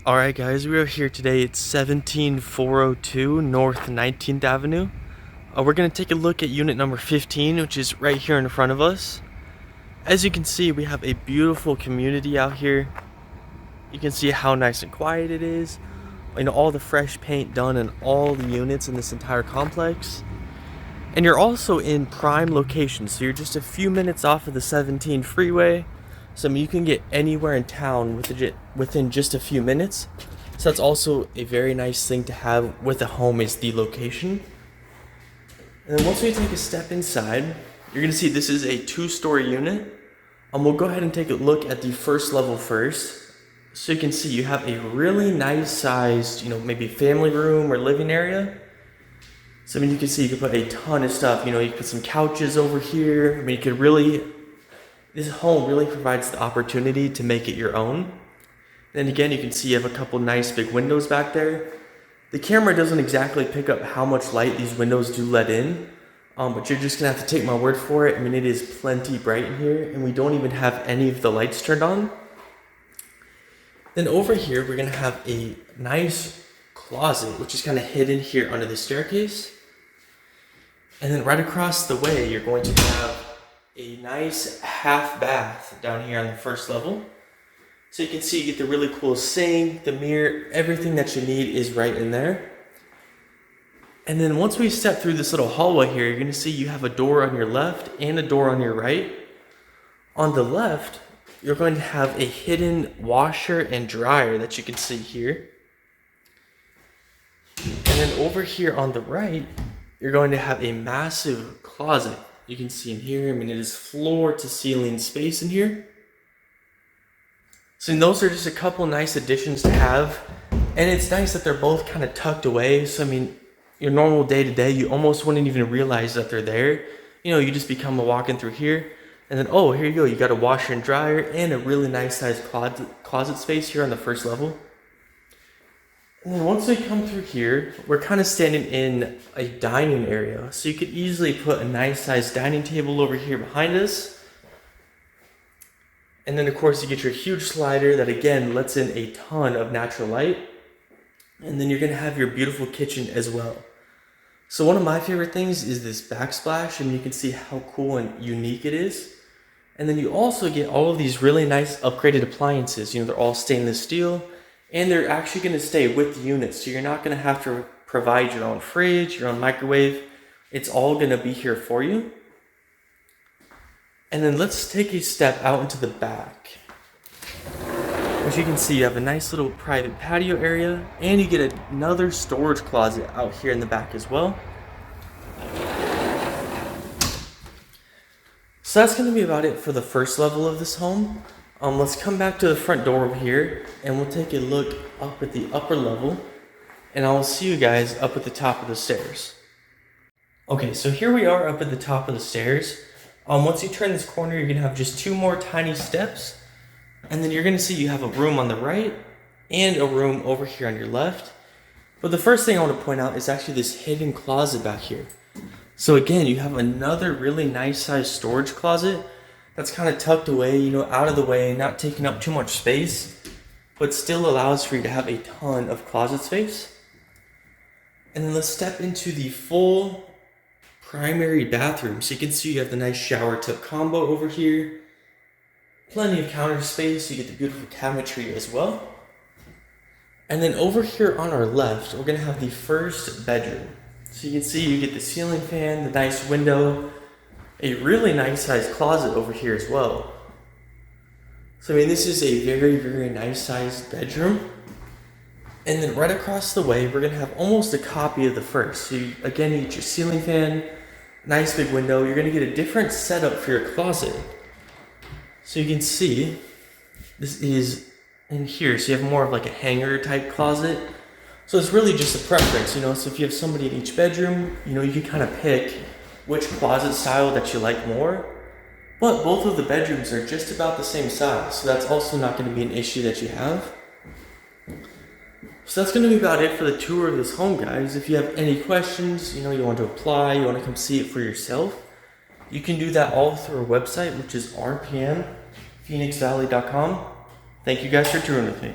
Alright guys, we are here today at 17402 North 19th Avenue. We're going to take a look at unit number 15, which is right here in front of us. As you can see, we have a beautiful community out here. You can see how nice and quiet it is. You know, all the fresh paint done in all the units in this entire complex. And you're also in prime location, so you're just a few minutes off of the 17 freeway. So you can get anywhere in town within just a few minutes. So that's also a very nice thing to have with a home, is the location. And then once we take a step inside, you're gonna see this is a 2-story unit. We'll go ahead and take a look at the first level first. So you can see you have a really nice sized, maybe family room or living area. So you can see you can put a ton of stuff. You can put some couches over here. This home really provides the opportunity to make it your own. And again, you can see you have a couple nice big windows back there. The camera doesn't exactly pick up how much light these windows do let in, but you're just gonna have to take my word for it. It is plenty bright in here, and we don't even have any of the lights turned on. Then over here, we're gonna have a nice closet, which is kind of hidden here under the staircase. And then right across the way, you're going to have a nice half bath down here on the first level. So you can see you get the really cool sink, the mirror, everything that you need is right in there. And then once we step through this little hallway here, you're gonna see you have a door on your left and a door on your right. On the left, you're going to have a hidden washer and dryer that you can see here. And then over here on the right, you're going to have a massive closet. You can see in here, it is floor to ceiling space in here. So those are just a couple nice additions to have. And it's nice that they're both kind of tucked away. So your normal day to day, you almost wouldn't even realize that they're there. You just become walking through here. And then, oh, here you go. You got a washer and dryer and a really nice sized closet space here on the first level. And then once we come through here, we're kind of standing in a dining area. So you could easily put a nice sized dining table over here behind us. And then of course you get your huge slider that again lets in a ton of natural light. And then you're gonna have your beautiful kitchen as well. So one of my favorite things is this backsplash, and you can see how cool and unique it is. And then you also get all of these really nice upgraded appliances. They're all stainless steel. And they're actually going to stay with the unit, so you're not going to have to provide your own fridge, your own microwave. It's all going to be here for you. And then let's take a step out into the back. As you can see, you have a nice little private patio area, and you get another storage closet out here in the back as well. So that's going to be about it for the first level of this home. Let's come back to the front door over here, and we'll take a look up at the upper level, and I'll see you guys up at the top of the stairs. Okay, so here we are up at the top of the stairs. Once you turn this corner, you're gonna have just 2 more tiny steps, and then you're gonna see you have a room on the right and a room over here on your left. But the first thing I want to point out is actually this hidden closet back here. So again, you have another really nice sized storage closet that's kind of tucked away, out of the way, not taking up too much space, but still allows for you to have a ton of closet space. And then let's step into the full primary bathroom. So you can see you have the nice shower tub combo over here. Plenty of counter space, you get the beautiful cabinetry as well. And then over here on our left, we're gonna have the first bedroom. So you can see you get the ceiling fan, the nice window, a really nice sized closet over here as well. So this is a very, very nice sized bedroom. And then right across the way, we're gonna have almost a copy of the first. So you get your ceiling fan, nice big window. You're gonna get a different setup for your closet. So you can see, this is in here. So you have more of like a hanger type closet. So it's really just a preference, so if you have somebody in each bedroom, you can kind of pick which closet style that you like more. But both of the bedrooms are just about the same size, so that's also not going to be an issue that you have. So that's going to be about it for the tour of this home, guys. If you have any questions, you want to apply, you want to come see it for yourself, you can do that all through our website, which is rpmphoenixvalley.com. Thank you guys for touring with me.